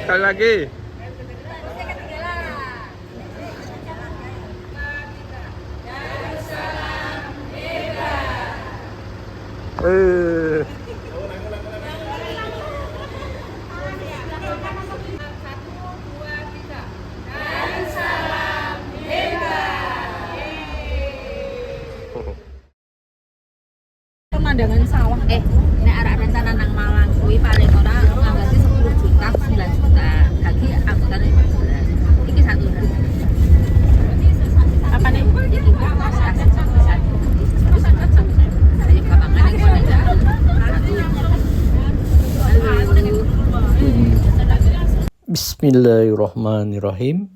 Sekali lagi. Eh. Pemandangan sawah nek arek rencana nang Malang kuwi paling ora nganggo 10 juta 9 juta lagi anggotane 14 iki satu apa nih iki ayo gampangane kok Bismillahirrahmanirrahim.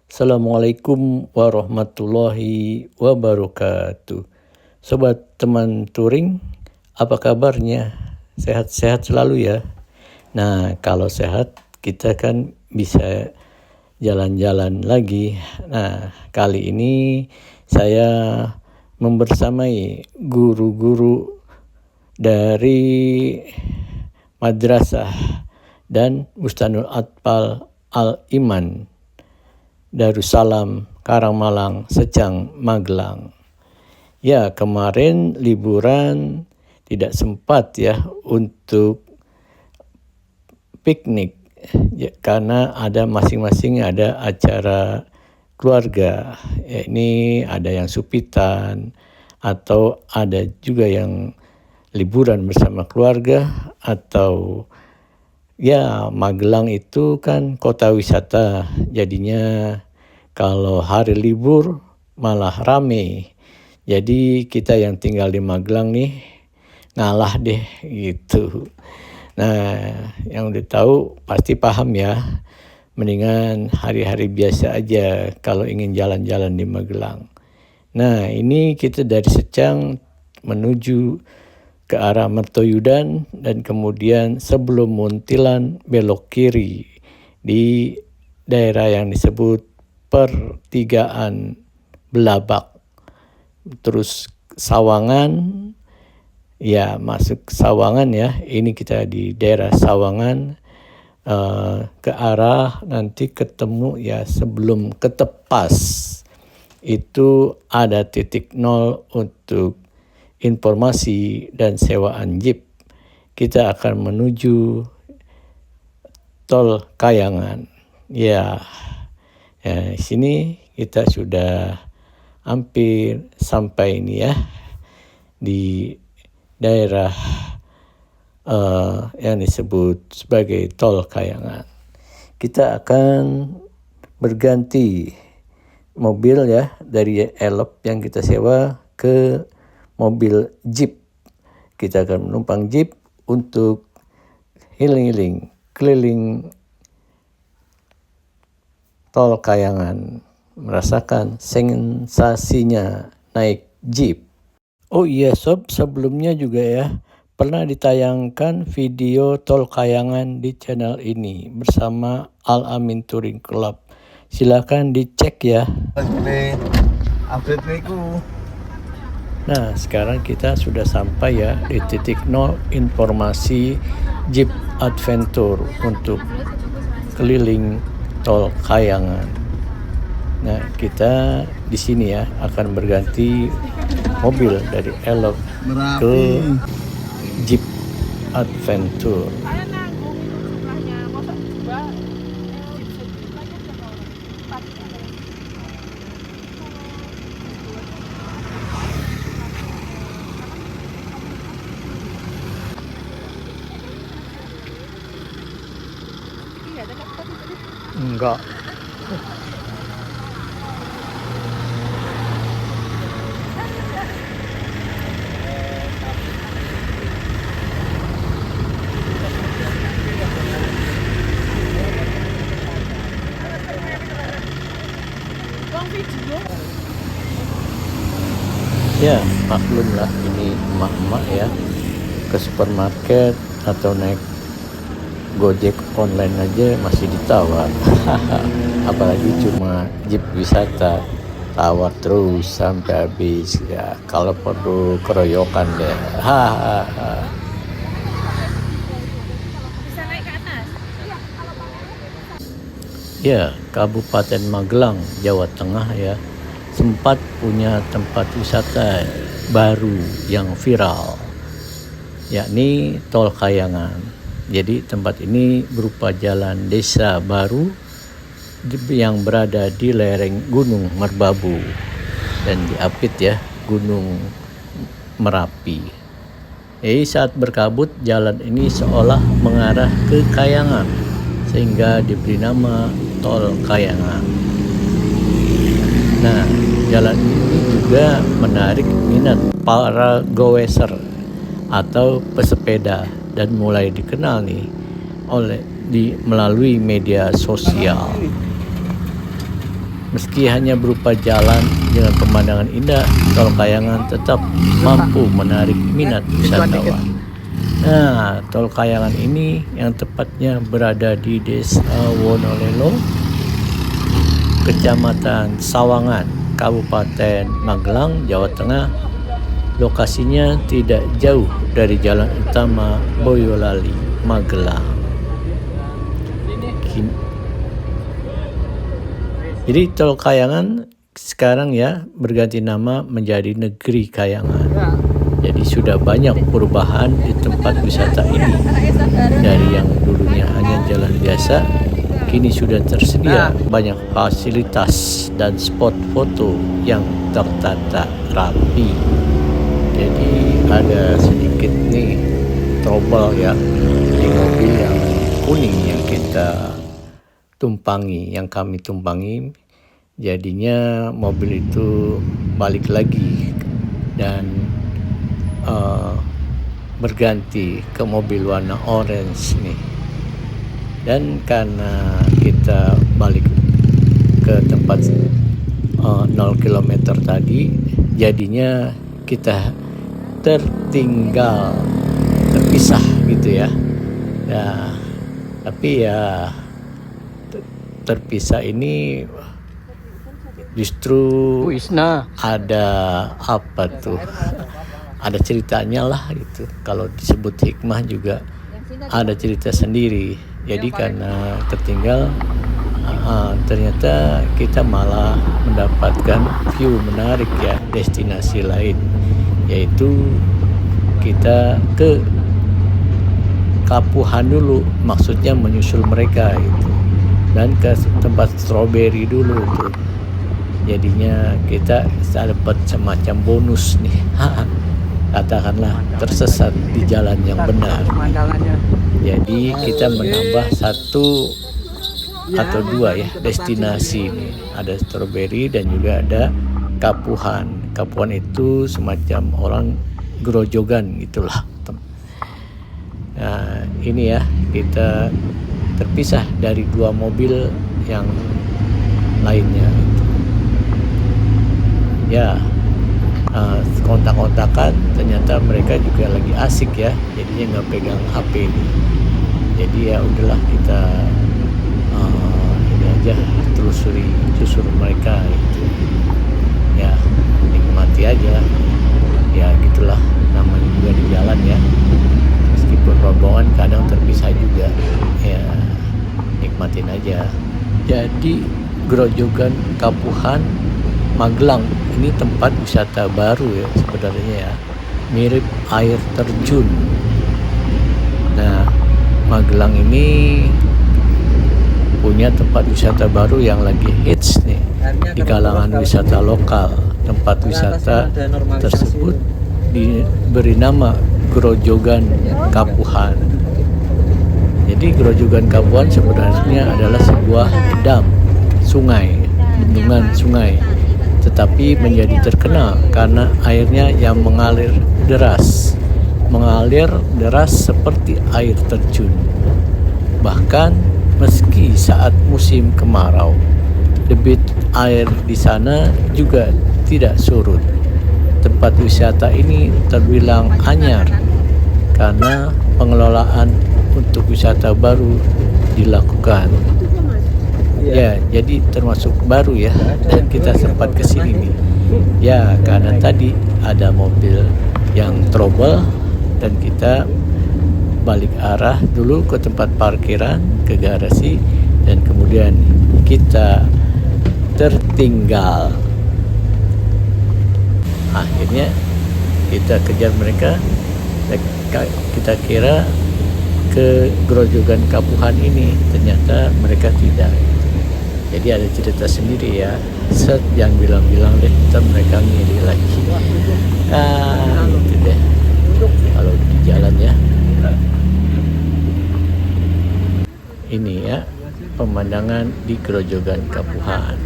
Assalamualaikum warahmatullahi wabarakatuh. Sobat teman touring, apa kabarnya? Sehat-sehat selalu ya. Nah, kalau sehat kita kan bisa jalan-jalan lagi. Nah, kali ini saya membersamai guru-guru dari madrasah dan Bustanul Atfal Al-Iman Darussalam Karangmalang Secang Magelang. Ya, kemarin liburan tidak sempat ya untuk piknik ya, karena ada masing-masing ada acara keluarga. Ya, ini ada yang supitan atau ada juga yang liburan bersama keluarga atau ya Magelang itu kan kota wisata. Jadinya kalau hari libur malah rame. Jadi kita yang tinggal di Magelang nih ngalah deh gitu. Nah, yang udah tahu pasti paham ya. Mendingan hari-hari biasa aja kalau ingin jalan-jalan di Magelang. Nah, ini kita dari Secang menuju ke arah Mertoyudan dan kemudian sebelum Muntilan belok kiri di daerah yang disebut Pertigaan Belabak. Terus Sawangan, ya masuk Sawangan ya, ini kita di daerah Sawangan ke arah nanti ketemu ya sebelum Ketepas itu ada titik nol untuk informasi dan sewaan jeep. Kita akan menuju Tol Kayangan. Ya, sini kita sudah hampir sampai ini ya di daerah yang disebut sebagai Tol Kayangan. Kita akan berganti mobil ya dari Elop yang kita sewa ke mobil jeep. Kita akan menumpang jeep untuk healing-healing keliling Tol Kayangan, merasakan sensasinya naik jeep. Oh iya sob, sebelumnya juga ya pernah ditayangkan video Tol Kayangan di channel ini bersama Al-Amin Touring Club. Silakan dicek ya. Update niku. Nah, sekarang kita sudah sampai ya di titik nol informasi Jeep Adventure untuk keliling Tol Kayangan. Nah, kita di sini ya akan berganti mobil dari Elok ke Jeep Adventure. Enggak. Ya, maklum lah ini emak-emak ya ke supermarket atau naik Gojek online aja masih ditawar. Apalagi cuma Jeep wisata, tawar terus sampai habis ya. Kalau perlu keroyokan deh. Bisa naik ke atas. Ya, Kabupaten Magelang, Jawa Tengah ya, sempat punya tempat wisata baru yang viral, yakni Tol Kayangan. Jadi tempat ini berupa jalan desa baru yang berada di lereng Gunung Merbabu dan diapit ya Gunung Merapi. Jadi saat berkabut jalan ini seolah mengarah ke Kayangan sehingga diberi nama Tol Kayangan. Nah, jalan ini juga menarik minat para goeser atau pesepeda dan mulai dikenal nih melalui media sosial. Meski hanya berupa jalan dengan pemandangan indah, Tol Kayangan tetap mampu menarik minat wisatawan. Nah, Tol Kayangan ini yang tepatnya berada di Desa Wonolelo, Kecamatan Sawangan, Kabupaten Magelang, Jawa Tengah. Lokasinya tidak jauh dari jalan utama Boyolali, Magelang. Jadi Tol Kayangan sekarang ya berganti nama menjadi Negeri Kayangan. Jadi sudah banyak perubahan di tempat wisata ini. Dari yang dulunya hanya jalan biasa, kini sudah tersedia banyak fasilitas dan spot foto yang tertata rapi. Jadi ada sedikit nih trouble ya di mobil yang kuning yang kami tumpangi. Jadinya mobil itu balik lagi dan berganti ke mobil warna orange nih. Dan karena kita balik ke tempat 0 km tadi, jadinya kita terpisah gitu ya. Ya, tapi ya terpisah ini justru ada apa tuh? Ada ceritanya lah gitu. Kalau disebut hikmah juga ada cerita sendiri. Jadi karena tertinggal, ternyata kita malah mendapatkan view menarik ya, destinasi lain, yaitu kita ke Kapuhan dulu, maksudnya menyusul mereka gitu, dan ke tempat stroberi dulu tuh. Jadinya kita dapat semacam bonus nih. Katakanlah tersesat di jalan yang benar. Jadi kita menambah 1 atau 2 ya destinasi nih. Ada stroberi dan juga ada Kapuhan. Kapuhan itu semacam orang gerojogan gitulah. Nah, ini ya kita terpisah dari 2 mobil yang lainnya. Ya. Kontak-kontakan, ternyata mereka juga lagi asik ya, jadinya nggak pegang HP ini. Jadi ya udahlah kita ini aja susur mereka itu. Ya nikmati aja. Ya gitulah namanya juga di jalan ya. Meskipun rombongan kadang terpisah juga, ya nikmatin aja. Jadi Grojogan Kapuhan Magelang ini tempat wisata baru ya sebenarnya ya, mirip air terjun. Nah, Magelang ini punya tempat wisata baru yang lagi hits nih di kalangan wisata lokal. Tempat wisata tersebut diberi nama Grojogan Kapuhan. Jadi Grojogan Kapuhan sebenarnya adalah sebuah dam sungai, bendungan sungai, tetapi menjadi terkenal karena airnya yang mengalir deras seperti air terjun. Bahkan meski saat musim kemarau, debit air di sana juga tidak surut. Tempat wisata ini terbilang anyar karena pengelolaan untuk wisata baru dilakukan. Ya, jadi termasuk baru ya, dan kita sempat kesini nih. Ya, karena tadi ada mobil yang trouble dan kita balik arah dulu ke tempat parkiran, ke garasi, dan kemudian kita tertinggal. Akhirnya kita kejar mereka, kita kira ke Grojogan Kapuhan ini, ternyata mereka tidak. Jadi ada cerita sendiri ya, yang bilang-bilang deh kita mereka ngiri lagi. Gitu deh kalau di jalan ya. Ini ya pemandangan di Grojogan Kapuhan.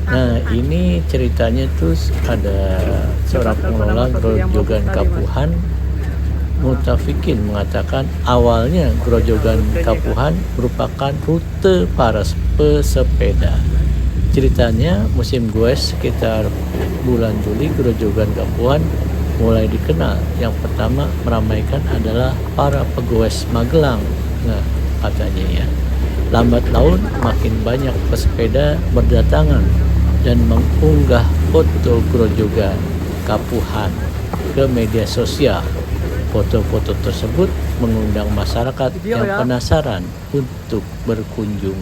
Nah ini ceritanya tuh ada seorang pengelola Grojogan Kapuhan, Mutafikin, mengatakan awalnya Grojogan Kapuhan merupakan rute para pesepeda. Ceritanya musim goes sekitar bulan Juli, Grojogan Kapuhan mulai dikenal. Yang pertama meramaikan adalah para pegoes Magelang. Nah katanya ya, lambat laun makin banyak pesepeda berdatangan dan mengunggah foto Grojogan Kapuhan ke media sosial. Foto-foto tersebut mengundang masyarakat yang penasaran untuk berkunjung.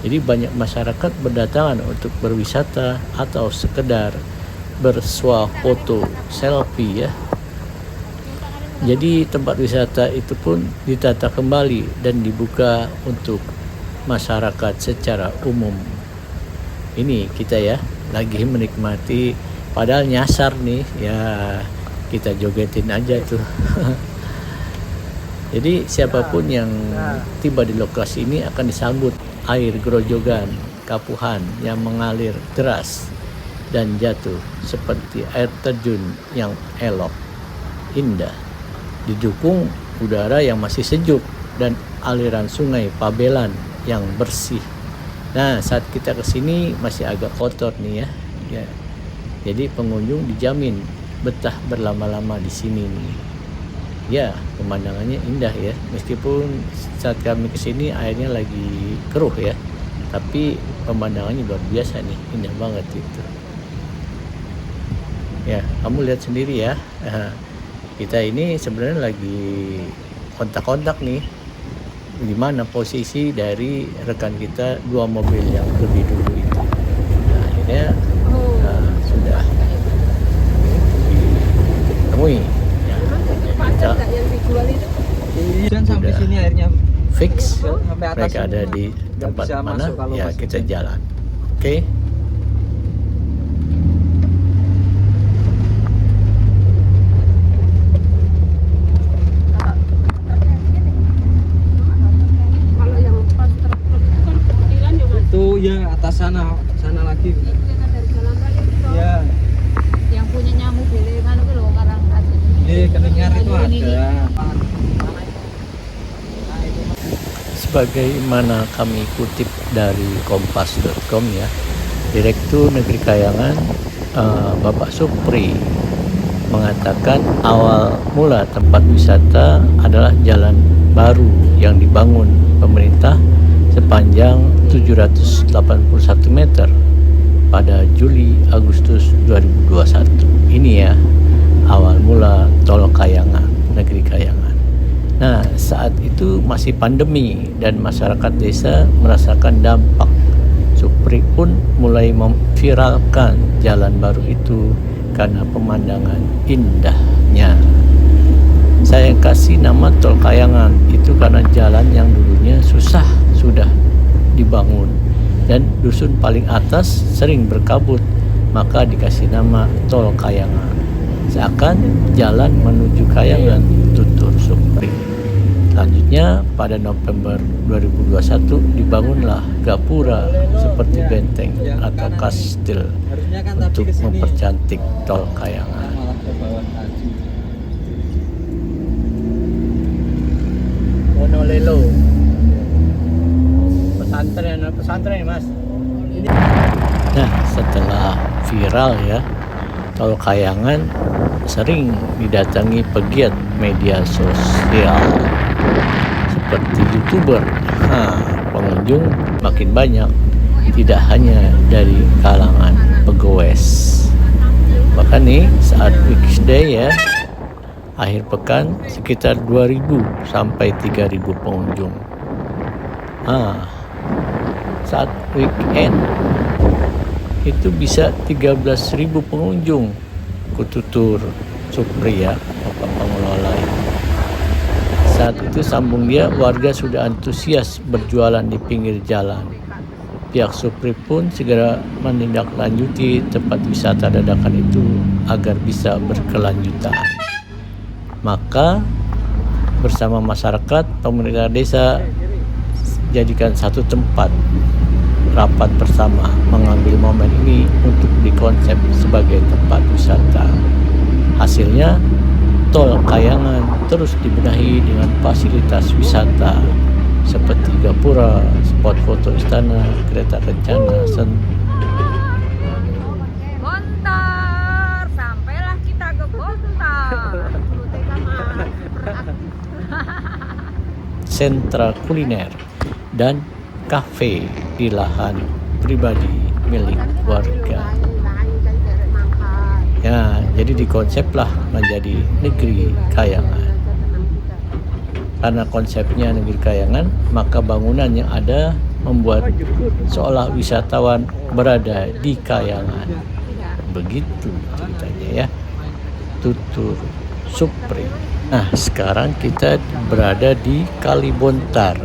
Jadi banyak masyarakat berdatangan untuk berwisata atau sekedar bersuah foto selfie ya. Jadi tempat wisata itu pun ditata kembali dan dibuka untuk masyarakat secara umum. Ini kita ya lagi menikmati, padahal nyasar nih ya, kita jogetin aja tuh. Jadi siapapun yang tiba di lokasi ini akan disambut air Grojogan Kapuhan yang mengalir deras dan jatuh seperti air terjun yang elok, indah, didukung udara yang masih sejuk dan aliran sungai Pabelan yang bersih. Nah saat kita kesini masih agak kotor nih ya. Jadi pengunjung dijamin betah berlama-lama di sini nih. Ya pemandangannya indah ya, meskipun saat kami kesini airnya lagi keruh ya, tapi pemandangannya luar biasa nih, indah banget itu. Ya kamu lihat sendiri ya. Kita ini sebenarnya lagi kontak-kontak nih, di mana posisi dari rekan kita dua mobil yang lebih dulu itu. Nah, akhirnya sudah ditemui. Ya, kita dan sampai sini airnya fix sampai atas mereka ada di tempat mana ya, kita jalan. Oke. Ya atas sana lagi ya, yang punya nyamuk beli mana ke lo karang di Kelengar itu ada. Sebagaimana kami kutip dari kompas.com ya, Direktur Negeri Kayangan Bapak Supri mengatakan awal mula tempat wisata adalah jalan baru yang dibangun pemerintah sepanjang 781 meter pada Juli Agustus 2021. Ini ya awal mula Tol Kayangan, Negeri Kayangan. Nah, saat itu masih pandemi dan masyarakat desa merasakan dampak. Supri pun mulai memviralkan jalan baru itu karena pemandangan indahnya. Saya kasih nama Tol Kayangan itu karena jalan yang dulunya susah sudah dibangun dan dusun paling atas sering berkabut, maka dikasih nama Tol Kayangan. Seakan jalan menuju Kayangan, tutur Supri. Selanjutnya pada November 2021 dibangunlah gapura seperti benteng atau kastil untuk mempercantik Tol Kayangan. Honolulu. Pesantren Mas. Nah, setelah viral ya, Tol Kayangan sering didatangi pegiat media sosial seperti YouTuber. Pengunjung makin banyak, tidak hanya dari kalangan pegoes. Bahkan nih saat weekday ya, akhir pekan sekitar 2.000 sampai 3.000 pengunjung. saat weekend itu bisa 13.000 pengunjung Kututur Supri ya, Bapak pengelola ini. Saat itu sambung dia, warga sudah antusias berjualan di pinggir jalan. Pihak Supri pun segera menindaklanjuti tempat wisata dadakan itu agar bisa berkelanjutan. Maka bersama masyarakat, pemerintah desa jadikan satu tempat rapat bersama mengambil momen ini untuk dikonsep sebagai tempat wisata. Hasilnya, Tol Kayangan terus dibenahi dengan fasilitas wisata seperti gapura, spot foto istana, kereta kencana, Gontar, sampailah kita ke Gontar. sentra kuliner, dan kafe di lahan pribadi milik warga. Ya, jadi dikonseplah menjadi negeri kayangan. Karena konsepnya negeri kayangan, maka bangunan yang ada membuat seolah wisatawan berada di kayangan. Begitu ceritanya ya. Tutur Supri. Nah, sekarang kita berada di Kalibontar.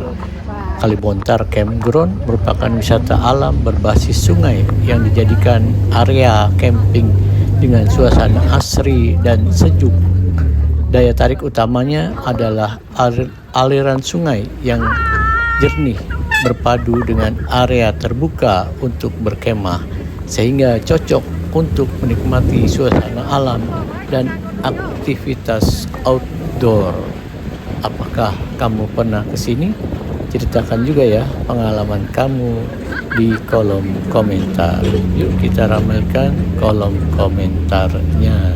Kalibontar Campground merupakan wisata alam berbasis sungai yang dijadikan area camping dengan suasana asri dan sejuk. Daya tarik utamanya adalah aliran sungai yang jernih berpadu dengan area terbuka untuk berkemah, sehingga cocok untuk menikmati suasana alam dan aktivitas outdoor. Apakah kamu pernah ke sini? Ceritakan juga ya pengalaman kamu di kolom komentar. Yuk kita ramaikan kolom komentarnya.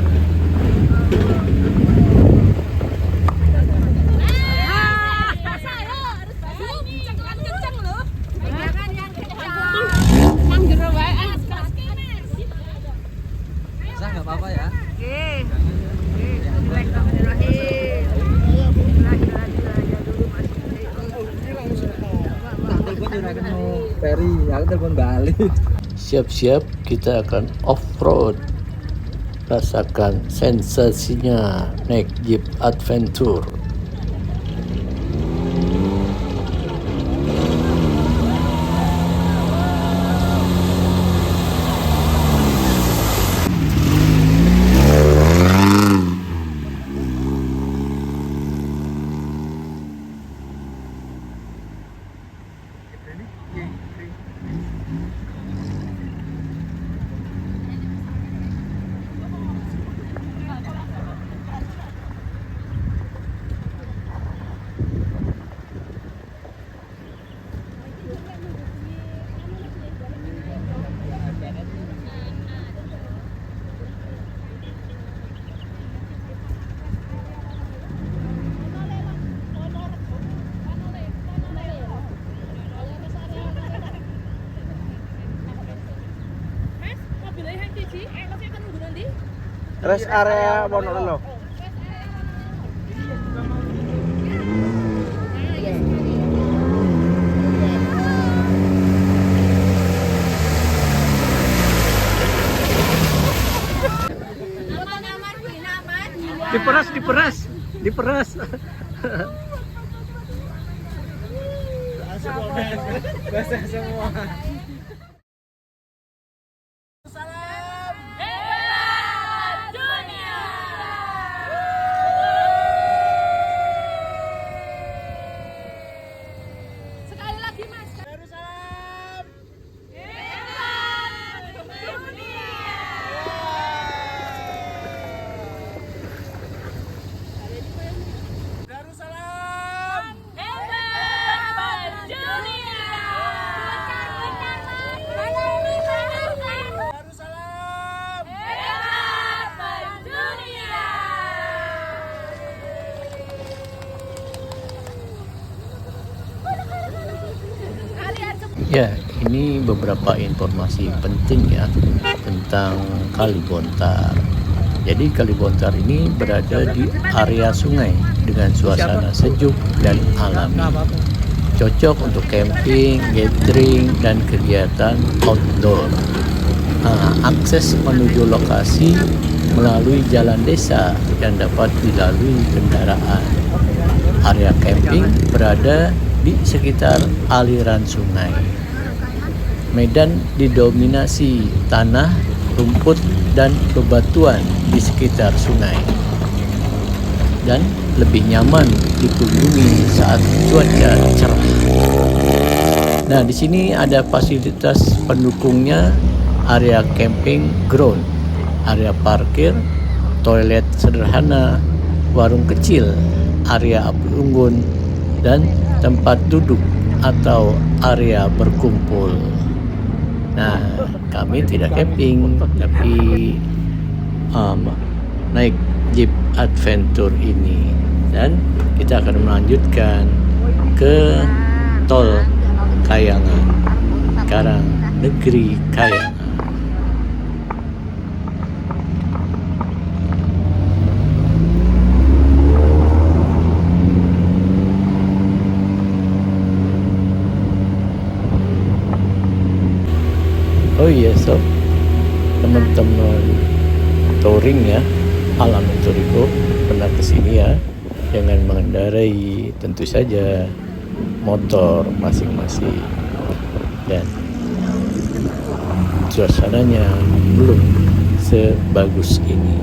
Bisa nggak apa-apa ya? Ferry, aku telepon balik. Siap-siap kita akan off-road. Rasakan sensasinya naik Jeep Adventure. Rest area Bonololo. Diperas. Basah semua. Ya, ini beberapa informasi penting ya tentang Kalibontar. Jadi Kalibontar ini berada di area sungai dengan suasana sejuk dan alami. cocok untuk camping, gathering, dan kegiatan outdoor. Akses menuju lokasi melalui jalan desa yang dapat dilalui kendaraan. Area camping berada di sekitar aliran sungai. Medan didominasi tanah, rumput, dan bebatuan di sekitar sungai, dan lebih nyaman dikunjungi saat cuaca cerah. Nah, di sini ada fasilitas pendukungnya, area camping ground, area parkir, toilet sederhana, warung kecil, area api unggun, dan tempat duduk atau area berkumpul. Nah, kami tidak camping, tapi naik Jeep Adventure ini, dan kita akan melanjutkan ke Tol Kayangan, Karang Negeri Kayangan. Oh iya sob, teman-teman touring ya, Alam Mentorigo pernah kesini ya, dengan mengendarai tentu saja motor masing-masing, dan suasananya belum sebagus ini.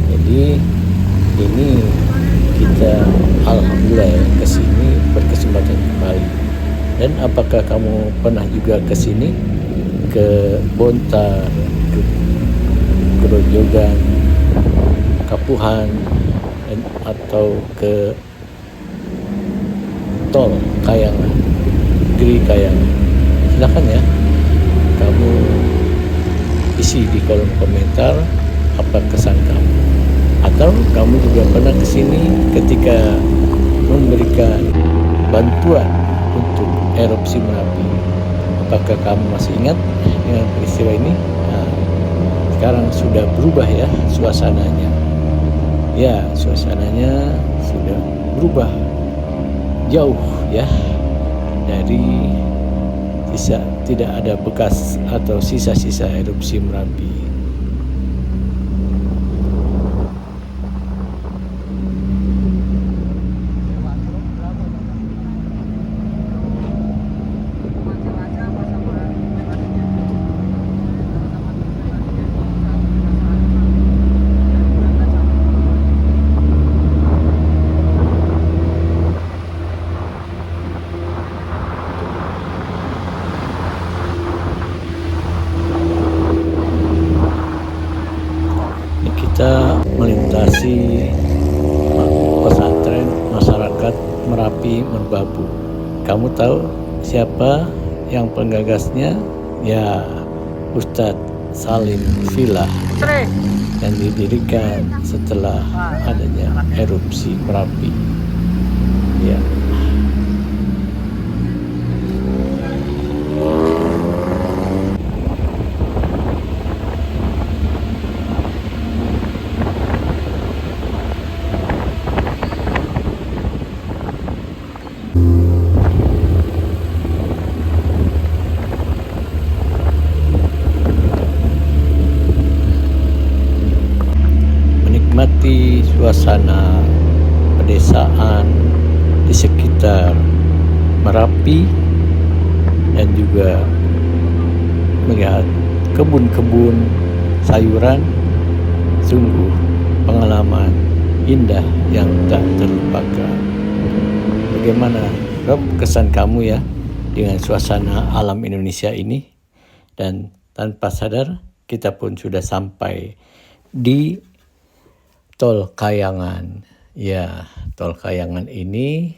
Jadi ini kita alhamdulillah kesini berkesempatan kembali. Dan apakah kamu pernah juga kesini ke Bontar, ke Grojogan, Kapuhan, atau ke Tol Kayangan, Negeri Kayangan? Silakan ya, kamu isi di kolom komentar apa kesan kamu, atau kamu juga pernah kesini ketika memberikan bantuan untuk erupsi Merapi. Apakah kamu masih ingat dengan peristiwa ini? Nah, sekarang sudah berubah ya suasananya. Ya, suasananya sudah berubah jauh ya, dari tidak ada bekas atau sisa-sisa erupsi Merapi. Kita melintasi pesantren masyarakat Merapi Merbabu. Kamu tahu siapa yang penggagasnya? Ya, Ustadz Salim Villa, yang didirikan setelah adanya erupsi Merapi. Ya. Menikmati suasana pedesaan di sekitar Merapi, dan juga melihat kebun-kebun sayuran, sungguh pengalaman indah yang tak terlupakan. Bagaimana Rob kesan kamu ya dengan suasana alam Indonesia ini? Dan tanpa sadar kita pun sudah sampai di Tol Kayangan. Ya, Tol Kayangan ini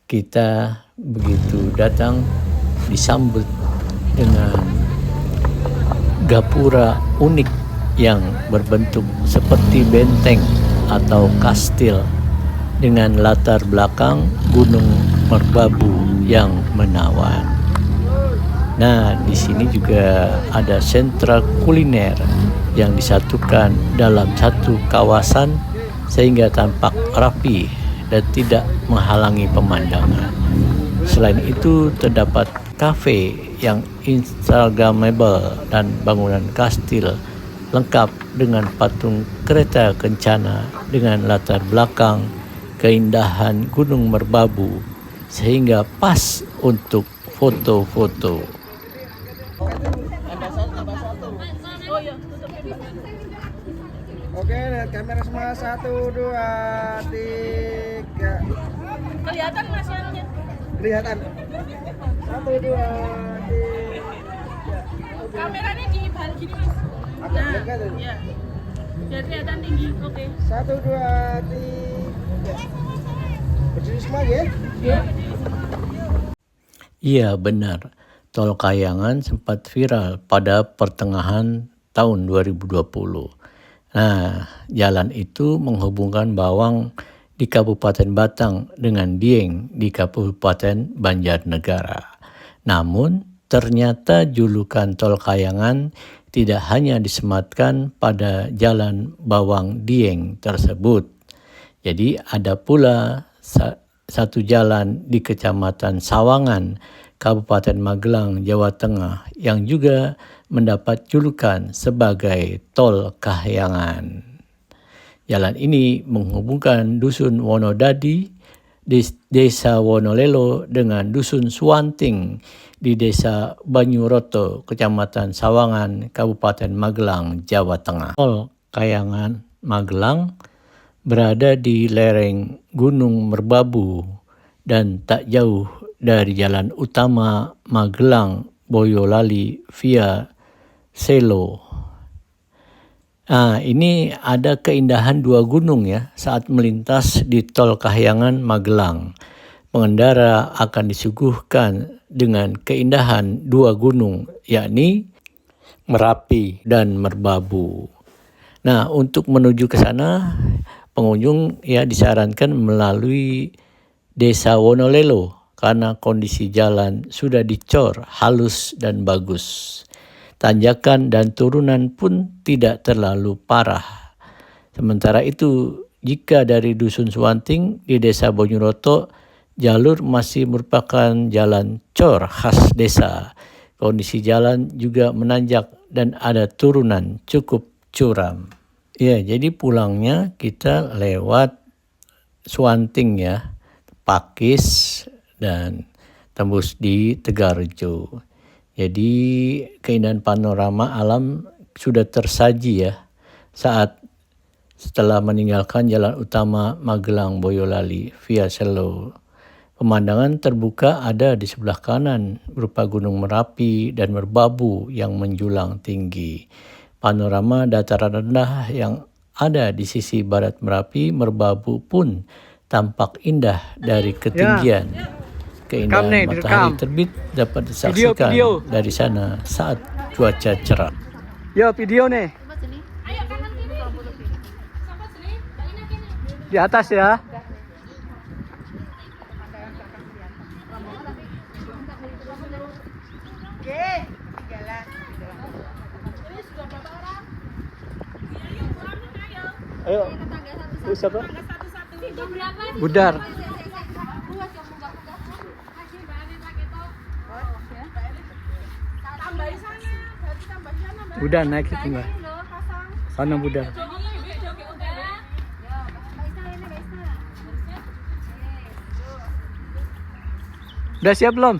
kita begitu datang disambut dengan gapura unik yang berbentuk seperti benteng atau kastil dengan latar belakang Gunung Merbabu yang menawan. Nah, di sini juga ada sentra kuliner yang disatukan dalam satu kawasan sehingga tampak rapi dan tidak menghalangi pemandangan. Selain itu terdapat kafe yang instagramable dan bangunan kastil lengkap dengan patung kereta kencana dengan latar belakang keindahan Gunung Merbabu sehingga pas untuk foto-foto. Oke, lihat kamera semua. 1, 2, 3. Kelihatan Mas Yannya? Kelihatan. 1, 2, 3. Kameranya di bal gini Mas. Agak dekat tadi. Ya. Biar kelihatan tinggi. Oke. 1, 2, 3. Berdiri semua ya? Iya. Iya benar, Tol Kayangan sempat viral pada pertengahan tahun 2020. Nah, jalan itu menghubungkan Bawang di Kabupaten Batang dengan Dieng di Kabupaten Banjarnegara. Namun, ternyata julukan Tol Kayangan tidak hanya disematkan pada jalan Bawang Dieng tersebut. Jadi ada pula satu jalan di Kecamatan Sawangan, Kabupaten Magelang, Jawa Tengah yang juga mendapat julukan sebagai Tol Kahyangan. Jalan ini menghubungkan Dusun Wonodadi di Desa Wonolelo dengan Dusun Suwanting di Desa Banyuroto, Kecamatan Sawangan, Kabupaten Magelang, Jawa Tengah. Tol Kahyangan Magelang berada di lereng Gunung Merbabu dan tak jauh dari jalan utama Magelang Boyolali via Selo. Nah, ini ada keindahan dua gunung ya saat melintas di Tol Kahyangan Magelang. Pengendara akan disuguhkan dengan keindahan dua gunung yakni Merapi dan Merbabu. Nah, untuk menuju ke sana pengunjung ya disarankan melalui Desa Wonolelo karena kondisi jalan sudah dicor halus dan bagus. Tanjakan dan turunan pun tidak terlalu parah. Sementara itu, jika dari Dusun Suwanting di Desa Banyuroto, jalur masih merupakan jalan cor khas desa. Kondisi jalan juga menanjak dan ada turunan cukup curam. Ya, jadi pulangnya kita lewat Suwanting ya, Pakis dan tembus di Tegarjo. Jadi keindahan panorama alam sudah tersaji ya setelah meninggalkan jalan utama Magelang Boyolali via Selo. Pemandangan terbuka ada di sebelah kanan berupa Gunung Merapi dan Merbabu yang menjulang tinggi. Panorama dataran rendah yang ada di sisi barat Merapi Merbabu pun tampak indah dari ketinggian. Keindahan matahari terbit dapat disaksikan dari sana saat cuaca cerah. Yo, video nih. Di atas ya. Ayo. Itu siapa? Budar. Budar naik itu enggak? Sana Budar. Udah siap belum?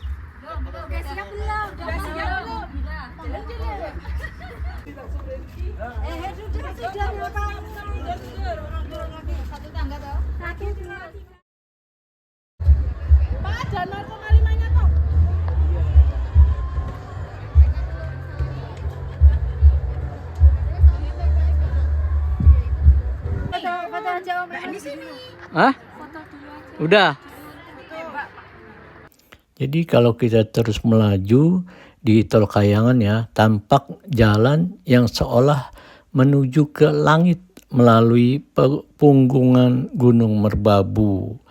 Hah? Udah. Jadi kalau kita terus melaju di Tol Kayangan ya, tampak jalan yang seolah menuju ke langit melalui punggungan Gunung Merbabu.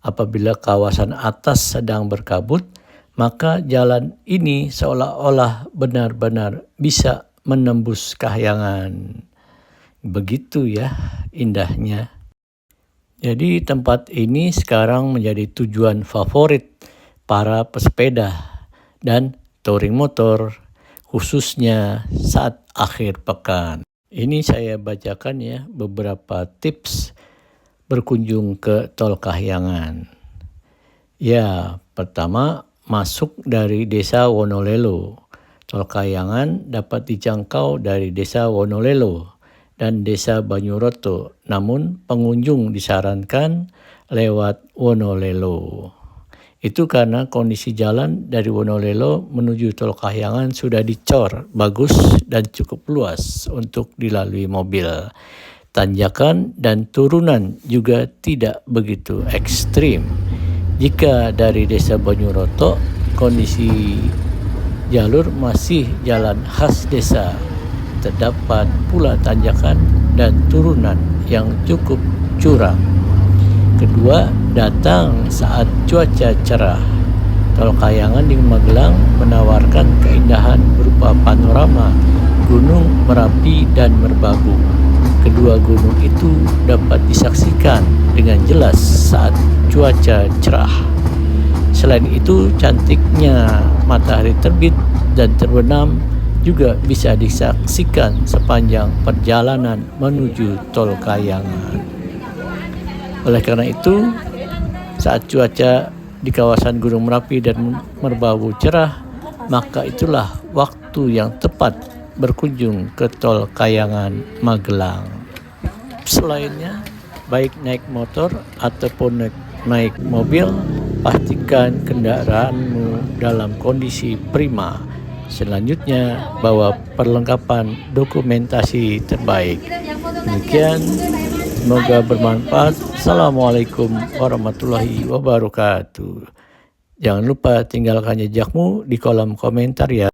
Apabila kawasan atas sedang berkabut, maka jalan ini seolah-olah benar-benar bisa menembus Kahyangan. Begitu ya indahnya. Jadi tempat ini sekarang menjadi tujuan favorit para pesepeda dan touring motor, khususnya saat akhir pekan. Ini saya bacakan ya beberapa tips berkunjung ke Tol Kahyangan. Ya, pertama masuk dari Desa Wonolelo. Tol Kahyangan dapat dijangkau dari Desa Wonolelo dan Desa Banyuroto, namun pengunjung disarankan lewat Wonolelo. Itu karena kondisi jalan dari Wonolelo menuju Tol Kahyangan sudah dicor, bagus dan cukup luas untuk dilalui mobil. Tanjakan dan turunan juga tidak begitu ekstrim. Jika dari Desa Banyuroto, kondisi jalur masih jalan khas desa. Terdapat pula tanjakan dan turunan yang cukup curam. Kedua, datang saat cuaca cerah. Tol Kahyangan di Magelang menawarkan keindahan berupa panorama Gunung Merapi dan Merbabu. Kedua gunung itu dapat disaksikan dengan jelas saat cuaca cerah. Selain itu, cantiknya matahari terbit dan terbenam juga bisa disaksikan sepanjang perjalanan menuju Tol Kahyangan. Oleh karena itu, saat cuaca di kawasan Gunung Merapi dan Merbabu cerah, maka itulah waktu yang tepat berkunjung ke Tol Kahyangan Magelang. Selainnya, baik naik motor ataupun naik mobil, pastikan kendaraanmu dalam kondisi prima. Selanjutnya, bawa perlengkapan dokumentasi terbaik. Demikian, semoga bermanfaat. Assalamualaikum warahmatullahi wabarakatuh. Jangan lupa tinggalkan jejakmu di kolom komentar ya.